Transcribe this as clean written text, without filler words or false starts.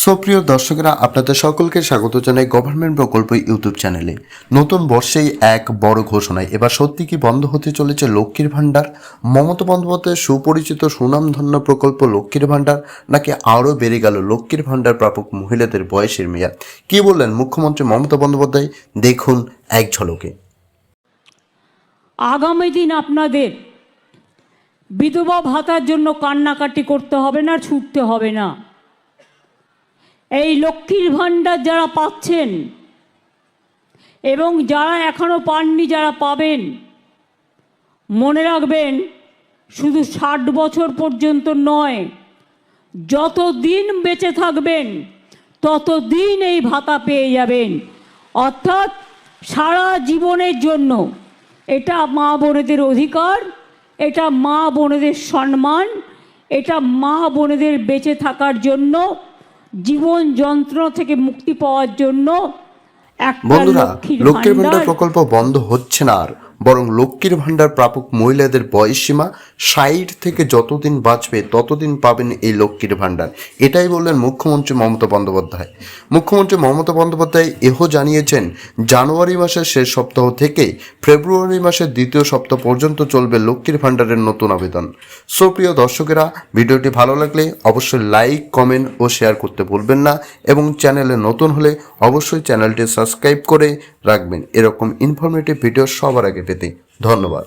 সুপ্রিয় দর্শকেরা, আপনাদের সকলকে স্বাগত জানাই গভর্নমেন্ট প্রকল্প ইউটিউব চ্যানেলে। নতুন বর্ষেই এক বড় ঘোষণায় এবার সত্যি কি বন্ধ হতে চলেছে লক্ষ্মীর ভাণ্ডার? মমতা বন্দ্যোপাধ্যায়ের সুপরিচিত সুনামধন্য প্রকল্প লক্ষ্মীর ভাণ্ডার নাকি আরও বেড়ে গেল লক্ষ্মীর ভাণ্ডার প্রাপক মহিলাদের বয়সের মেয়াদ? কি বললেন মুখ্যমন্ত্রী মমতা বন্দ্যোপাধ্যায়, দেখুন এক ঝলকে। আগামী দিন আপনাদের বিধবা ভাতার জন্য কান্নাকাটি করতে হবে না, ছুটতে হবে না। এই লক্ষ্মীর ভাণ্ডার যারা পাচ্ছেন এবং যারা এখনও পাননি, যারা পাবেন, মনে রাখবেন শুধু 60 বছর পর্যন্ত নয়, যতদিন বেঁচে থাকবেন ততদিন এই ভাতা পেয়ে যাবেন, অর্থাৎ সারা জীবনের জন্য। এটা মা বোনেদের অধিকার, এটা মা বোনেদের সম্মান, এটা মা বোনেদের বেঁচে থাকার জন্য, জীবন যন্ত্রণা থেকে মুক্তি পাওয়ার জন্য। বন্ধুরা, লক্ষ্মীর ভাণ্ডার প্রকল্প বন্ধ হচ্ছে না আর, বরং লক্ষ্মীর ভাণ্ডার প্রাপক মহিলাদের বয়স সীমা 60 থেকে যতদিন বাঁচবে ততদিন পাবেন এই লক্ষ্মীর ভাণ্ডার। এটাই বললেন মুখ্যমন্ত্রী মমতা বন্দ্যোপাধ্যায়। মুখ্যমন্ত্রী মমতা বন্দ্যোপাধ্যায় এও জানিয়েছেন, জানুয়ারি মাসের শেষ সপ্তাহ থেকে ফেব্রুয়ারি মাসের দ্বিতীয় সপ্তাহ পর্যন্ত চলবে লক্ষ্মীর ভাণ্ডারের নতুন আবেদন। সুপ্রিয় দর্শকেরা, ভিডিওটি ভালো লাগলে অবশ্যই লাইক, কমেন্ট ও শেয়ার করতে ভুলবেন না এবং চ্যানেলে নতুন হলে অবশ্যই চ্যানেলটি সাবস্ক্রাইব করে রাখবেন এরকম ইনফরমেটিভ ভিডিও সবার আগে পেতে। ধন্যবাদ।